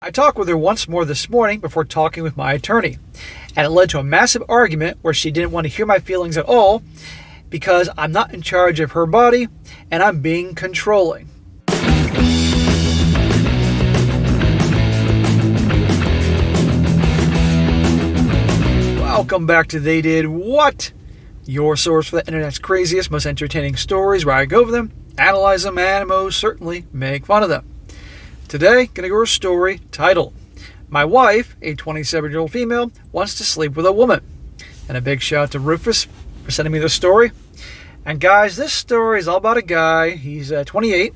I talked with her once more this morning before talking with my attorney, and it led to a massive argument where she didn't want to hear my feelings at all because I'm not in charge of her body and I'm being controlling. Welcome back to They Did What? Your source for the internet's craziest, most entertaining stories where I go over them, analyze them, and most certainly make fun of them. Today, gonna go over a story titled, My Wife, a 27-year-old female, wants to sleep with a woman. And a big shout out to Rufus for sending me this story. And guys, this story is all about a guy. He's 28,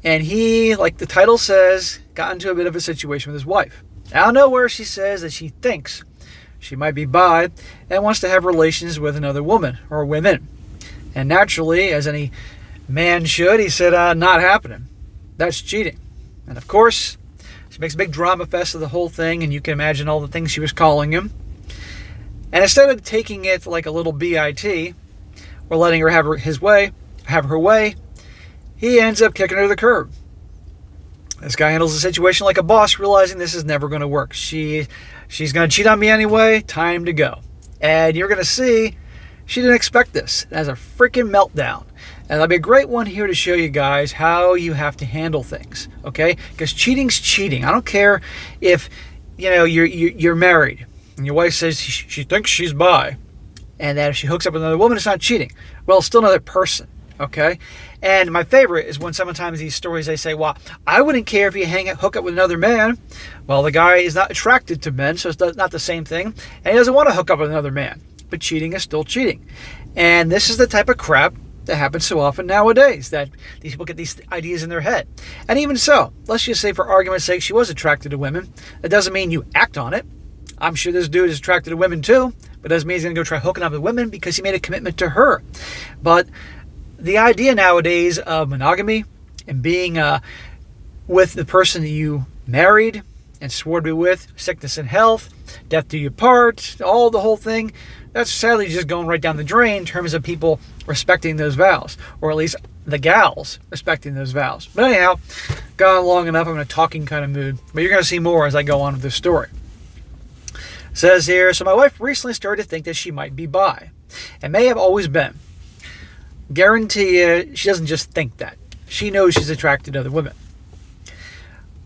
and he, like the title says, got into a bit of a situation with his wife. Out of nowhere, she says that she thinks she might be bi and wants to have relations with another woman or women. And naturally, as any man should, he said, not happening. That's cheating. And of course, she makes a big drama fest of the whole thing, and you can imagine all the things she was calling him. And instead of taking it like a little BIT, or letting her have her way, he ends up kicking her to the curb. This guy handles the situation like a boss, realizing this is never going to work. She's going to cheat on me anyway, time to go. And you're going to see, she didn't expect this. It has a freaking meltdown. And that'll be a great one here to show you guys how you have to handle things, okay? Because cheating's cheating. I don't care if, you're married and your wife says she thinks she's bi, and that if she hooks up with another woman, it's not cheating. Well, it's still another person, okay? And my favorite is when sometimes these stories, they say, well, I wouldn't care if you hook up with another man. Well, the guy is not attracted to men, so it's not the same thing. And he doesn't want to hook up with another man. But cheating is still cheating. And this is the type of crap that happens so often nowadays, that these people get these ideas in their head. And even so, let's just say for argument's sake, she was attracted to women. That doesn't mean you act on it. I'm sure this dude is attracted to women too, but doesn't mean he's going to go try hooking up with women because he made a commitment to her. But the idea nowadays of monogamy and being with the person that you married and swore to be with, sickness and health, death do you part, all the whole thing, that's sadly just going right down the drain in terms of people respecting those vows, or at least the gals respecting those vows. But anyhow, gone long enough. I'm in a talking kind of mood, but you're going to see more as I go on with this story. It says here, so my wife recently started to think that she might be bi, and may have always been. Guarantee you, she doesn't just think that. She knows she's attracted to other women.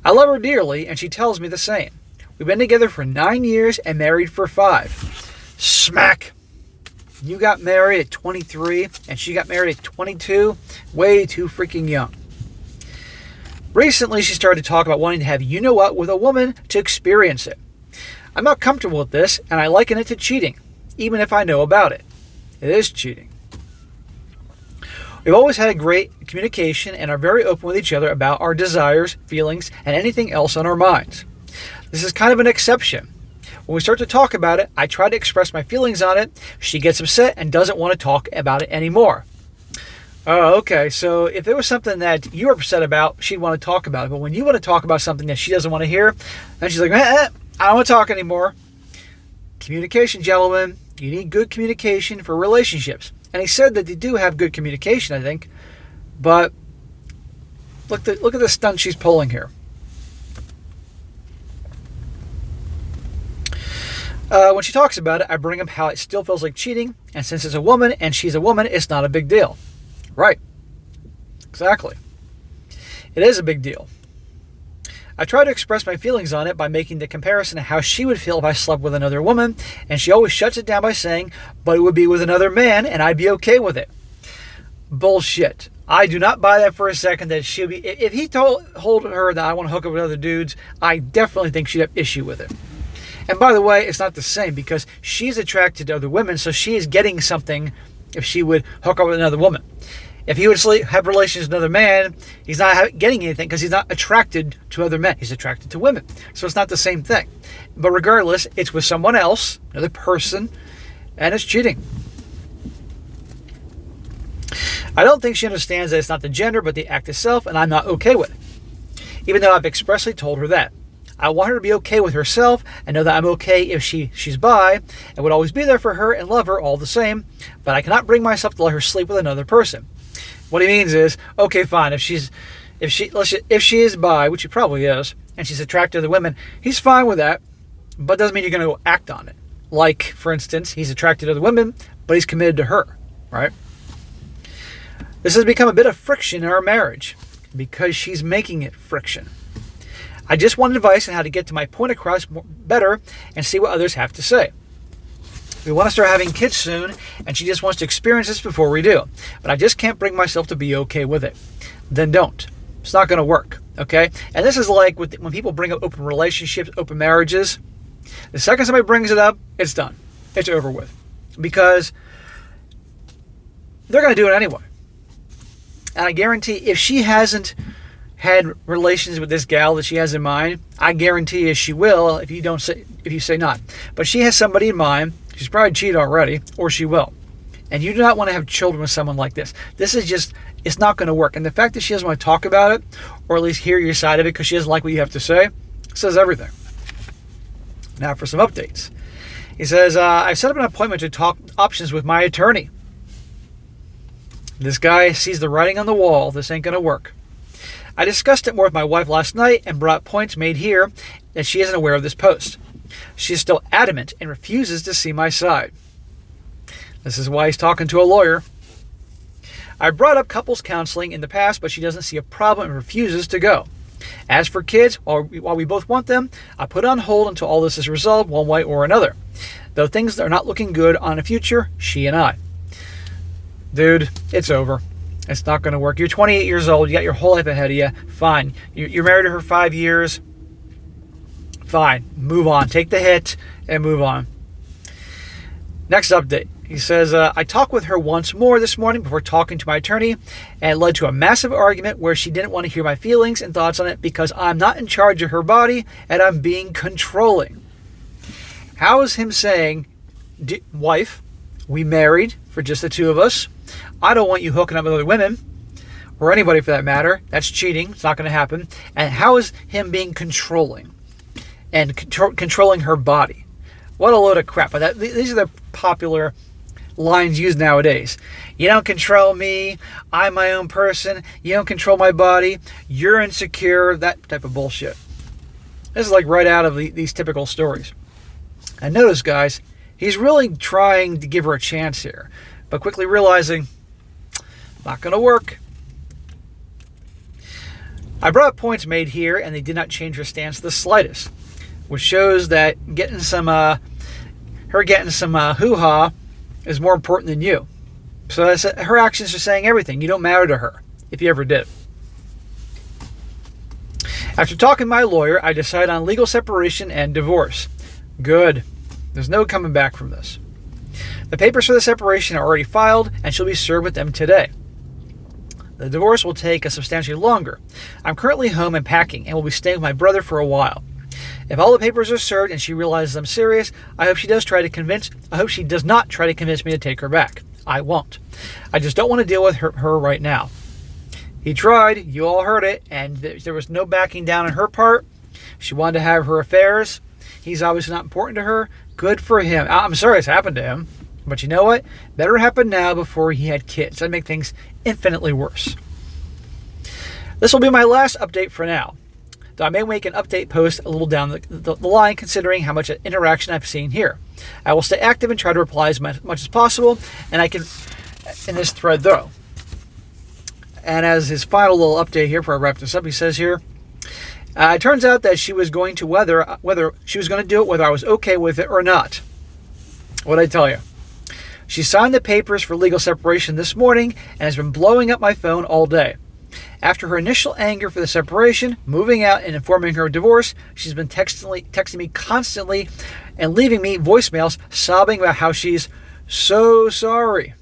I love her dearly, and she tells me the same. We've been together for 9 years and married for 5. Smack! You got married at 23, and she got married at 22. Way too freaking young. Recently, she started to talk about wanting to have you-know-what with a woman to experience it. I'm not comfortable with this, and I liken it to cheating, even if I know about it. It is cheating. We've always had a great communication and are very open with each other about our desires, feelings, and anything else on our minds. This is kind of an exception. When we start to talk about it, I try to express my feelings on it. She gets upset and doesn't want to talk about it anymore. Oh, okay. So if there was something that you were upset about, she'd want to talk about it. But when you want to talk about something that she doesn't want to hear, then she's like, I don't want to talk anymore. Communication, gentlemen. You need good communication for relationships. And he said that they do have good communication, I think. But look at the stunt she's pulling here. When she talks about it, I bring up how it still feels like cheating. And since it's a woman and she's a woman, it's not a big deal. Right. Exactly. It is a big deal. I try to express my feelings on it by making the comparison of how she would feel if I slept with another woman, and she always shuts it down by saying, but it would be with another man, and I'd be okay with it. Bullshit. I do not buy that for a second that she'll be... If he told her that I want to hook up with other dudes, I definitely think she'd have issue with it. And by the way, it's not the same, because she's attracted to other women, so she is getting something if she would hook up with another woman. If he would have relations with another man, he's not getting anything because he's not attracted to other men. He's attracted to women. So it's not the same thing. But regardless, it's with someone else, another person, and it's cheating. I don't think she understands that it's not the gender, but the act itself, and I'm not okay with it. Even though I've expressly told her that. I want her to be okay with herself and know that I'm okay if she's bi and would always be there for her and love her all the same, but I cannot bring myself to let her sleep with another person. What he means is, okay, fine, if she is bi, which she probably is, and she's attracted to the women, he's fine with that, but doesn't mean you're going to go act on it. Like, for instance, he's attracted to the women, but he's committed to her, right? This has become a bit of friction in our marriage because she's making it friction. I just want advice on how to get to my point across better and see what others have to say. We want to start having kids soon, and she just wants to experience this before we do. But I just can't bring myself to be okay with it. Then don't. It's not going to work, okay? And this is like when people bring up open relationships, open marriages. The second somebody brings it up, it's done. It's over with. Because they're going to do it anyway. And I guarantee if she hasn't had relations with this gal that she has in mind, I guarantee you she will if you say not. But she has somebody in mind. She's probably cheated already, or she will. And you do not want to have children with someone like this. This is just, it's not going to work. And the fact that she doesn't want to talk about it, or at least hear your side of it because she doesn't like what you have to say, says everything. Now for some updates. He says, I've set up an appointment to talk options with my attorney. This guy sees the writing on the wall. This ain't going to work. I discussed it more with my wife last night and brought points made here that she isn't aware of this post. She is still adamant and refuses to see my side. This is why he's talking to a lawyer. I brought up couples counseling in the past, but she doesn't see a problem and refuses to go. As for kids, while we both want them, I put on hold until all this is resolved one way or another. Though things are not looking good on the future, she and I. Dude, it's over. It's not going to work. You're 28 years old. You got your whole life ahead of you. Fine. You're married to her 5 years. Fine. Move on. Take the hit and move on. Next update. He says, I talked with her once more this morning before talking to my attorney, and it led to a massive argument where she didn't want to hear my feelings and thoughts on it because I'm not in charge of her body and I'm being controlling. How is him saying, wife, we married for just the two of us. I don't want you hooking up with other women, or anybody for that matter. That's cheating. It's not going to happen. And how is him being controlling and controlling her body? What a load of crap. But these are the popular lines used nowadays. You don't control me. I'm my own person. You don't control my body. You're insecure. That type of bullshit. This is like right out of these typical stories. And notice, guys, he's really trying to give her a chance here, but quickly realizing, not going to work. I brought up points made here, and they did not change her stance the slightest, which shows that her getting some hoo-ha is more important than you. So her actions are saying everything. You don't matter to her, if you ever did. After talking to my lawyer, I decided on legal separation and divorce. Good. There's no coming back from this. The papers for the separation are already filed, and she'll be served with them today. The divorce will take substantially longer. I'm currently home and packing, and will be staying with my brother for a while. If all the papers are served and she realizes I'm serious, I hope she does not try to convince me to take her back. I won't. I just don't want to deal with her right now. He tried, you all heard it, and there was no backing down on her part. She wanted to have her affairs. He's obviously not important to her. Good for him. I'm sorry it's happened to him, but you know what? Better happen now before he had kids. That'd make things infinitely worse. This will be my last update for now, though I may make an update post a little down the line considering how much interaction I've seen here. I will stay active and try to reply as much as possible, and I can in this thread though. And as his final little update here before I wrap this up, he says here, it turns out that she was going to whether she was going to do it whether I was okay with it or not. What'd I tell you? She signed the papers for legal separation this morning and has been blowing up my phone all day. After her initial anger for the separation, moving out and informing her of divorce, she's been texting me constantly and leaving me voicemails sobbing about how she's so sorry.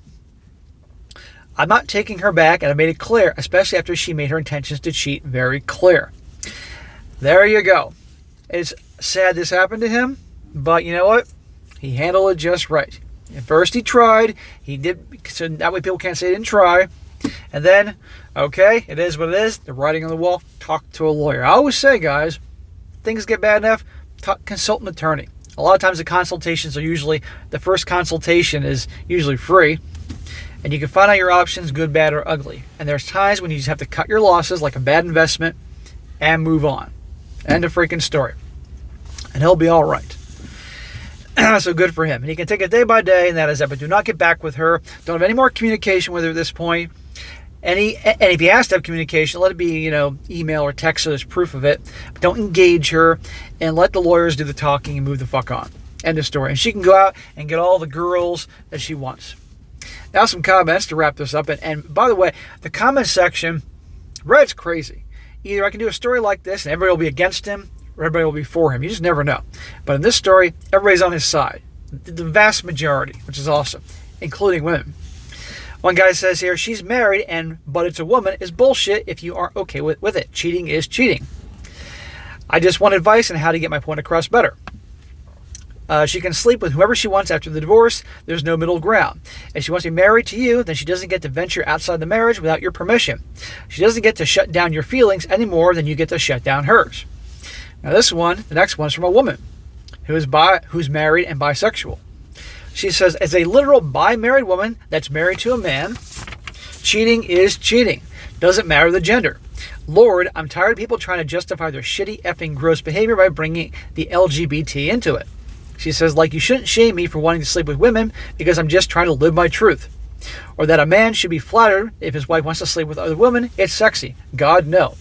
I'm not taking her back, and I made it clear, especially after she made her intentions to cheat very clear. There you go. It's sad this happened to him, but you know what? He handled it just right. At first he tried. He did, so that way people can't say he didn't try. And then, okay, it is what it is. The writing on the wall, talk to a lawyer. I always say, guys, things get bad enough, consult an attorney. A lot of times the consultations are the first consultation is usually free. And you can find out your options, good, bad, or ugly. And there's times when you just have to cut your losses, like a bad investment, and move on. End of freaking story. And he'll be all right. So good for him. And he can take it day by day, and that is that. But do not get back with her. Don't have any more communication with her at this point. And if he has to have communication, let it be, email or text so there's proof of it. But don't engage her, and let the lawyers do the talking and move the fuck on. End of story. And she can go out and get all the girls that she wants. Now some comments to wrap this up. And by the way, the comment section, Reddit's crazy. Either I can do a story like this and everybody will be against him, or everybody will be for him. You just never know. But in this story, everybody's on his side. The vast majority, which is awesome, including women. One guy says here, she's married, but it's a woman is bullshit if you aren't okay with it. Cheating is cheating. I just want advice on how to get my point across better. She can sleep with whoever she wants after the divorce. There's no middle ground. If she wants to be married to you, then she doesn't get to venture outside the marriage without your permission. She doesn't get to shut down your feelings any more than you get to shut down hers. Now the next one is from a woman who's married and bisexual. She says, as a literal bi-married woman that's married to a man, cheating is cheating. Doesn't matter the gender. Lord, I'm tired of people trying to justify their shitty effing gross behavior by bringing the LGBT into it. She says, like, you shouldn't shame me for wanting to sleep with women because I'm just trying to live my truth. Or that a man should be flattered if his wife wants to sleep with other women. It's sexy. God, no.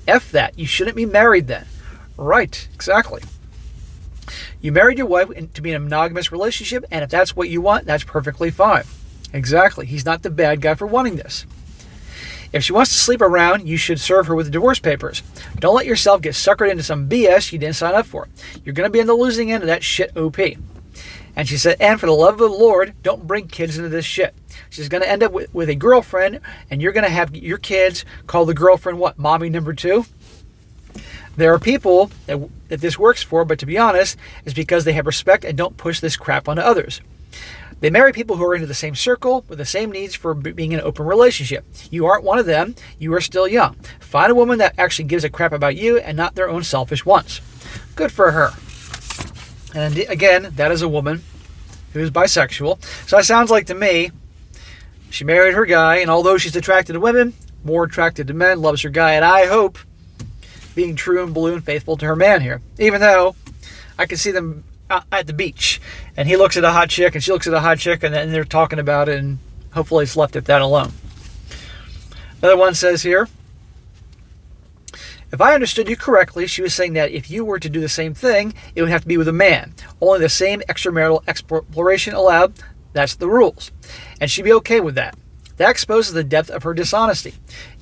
F that. You shouldn't be married then. Right. Exactly. You married your wife to be in a monogamous relationship, and if that's what you want, that's perfectly fine. Exactly. He's not the bad guy for wanting this. If she wants to sleep around, you should serve her with the divorce papers. Don't let yourself get suckered into some BS you didn't sign up for. You're going to be on the losing end of that shit OP. And she said, and for the love of the Lord, don't bring kids into this shit. She's going to end up with a girlfriend, and you're going to have your kids call the girlfriend what? Mommy number 2? There are people that this works for, but to be honest, it's because they have respect and don't push this crap onto others. They marry people who are into the same circle with the same needs for being in an open relationship. You aren't one of them. You are still young. Find a woman that actually gives a crap about you and not their own selfish wants. Good for her. And again, that is a woman who is bisexual. So it sounds like to me, she married her guy, and although she's attracted to women, more attracted to men, loves her guy, and I hope being true and blue and faithful to her man here. Even though I can see them at the beach, and he looks at a hot chick, and she looks at a hot chick, and then they're talking about it, and hopefully it's left at that alone. Another one says here, if I understood you correctly, she was saying that if you were to do the same thing, it would have to be with a man. Only the same extramarital exploration allowed. That's the rules. And she'd be okay with that. That exposes the depth of her dishonesty.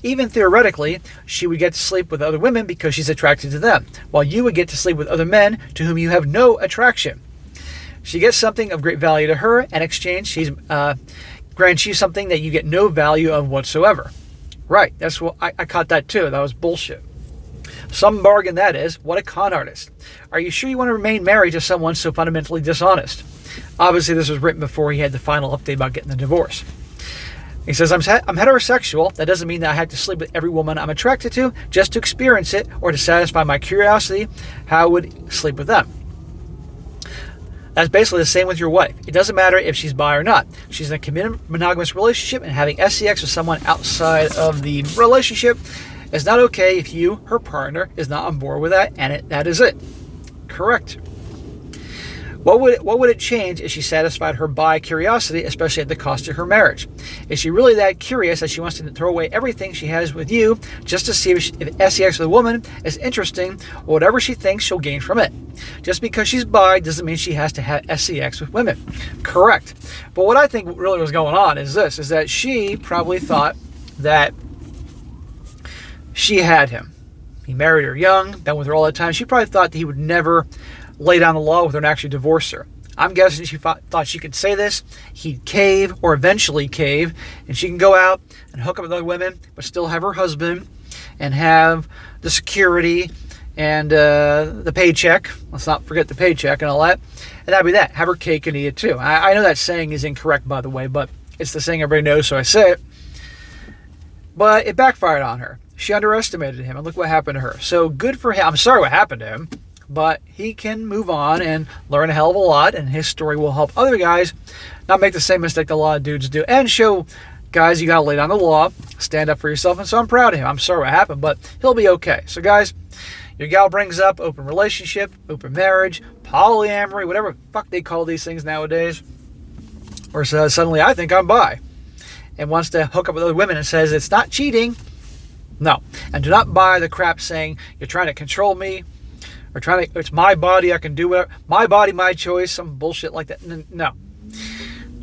Even theoretically, she would get to sleep with other women because she's attracted to them, while you would get to sleep with other men to whom you have no attraction. She gets something of great value to her, and in exchange, she's grants you something that you get no value of whatsoever. Right, that's what I caught that too. That was bullshit. Some bargain that is. What a con artist. Are you sure you want to remain married to someone so fundamentally dishonest? Obviously, this was written before he had the final update about getting the divorce. He says, I'm heterosexual. That doesn't mean that I have to sleep with every woman I'm attracted to just to experience it or to satisfy my curiosity how I would sleep with them. That's basically the same with your wife. It doesn't matter if she's bi or not. She's in a committed monogamous relationship, and having sex with someone outside of the relationship is not okay if you, her partner, is not on board with that, and that is it. Correct. What would it change if she satisfied her bi curiosity, especially at the cost of her marriage? Is she really that curious that she wants to throw away everything she has with you just to see if sex with a woman is interesting or whatever she thinks she'll gain from it? Just because she's bi doesn't mean she has to have sex with women. Correct. But what I think really was going on is this, is that she probably thought that she had him. He married her young, been with her all the time. She probably thought that he would never lay down the law with her and actually divorce her. I'm guessing she thought she could say this, he'd cave or eventually cave, and she can go out and hook up with other women, but still have her husband and have the security and the paycheck. Let's not forget the paycheck and all that. And that'd be that. Have her cake and eat it too. I know that saying is incorrect, by the way, but it's the saying everybody knows, so I say it. But it backfired on her. She underestimated him, and look what happened to her. So good for him. I'm sorry what happened to him, but he can move on and learn a hell of a lot, and his story will help other guys not make the same mistake a lot of dudes do, and show guys you gotta lay down the law, stand up for yourself, and so I'm proud of him. I'm sorry what happened, but he'll be okay. So guys, Your gal brings up open relationship, open marriage, polyamory, whatever the fuck they call these things nowadays. Or says, suddenly I think I'm bi. And wants to hook up with other women and says it's not cheating. No. And do not buy the crap saying you're trying to control me. Or it's my body, I can do whatever. My body, my choice, some bullshit like that. No.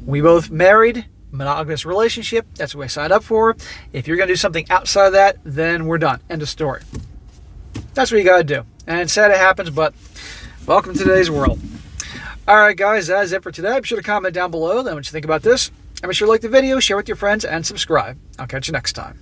We both married, monogamous relationship. That's what I signed up for. If you're going to do something outside of that, then we're done. End of story. That's what you got to do. And it's sad it happens, but welcome to today's world. All right, guys, that's it for today. Be sure to comment down below what you think about this. And be sure to like the video, share with your friends, and subscribe. I'll catch you next time.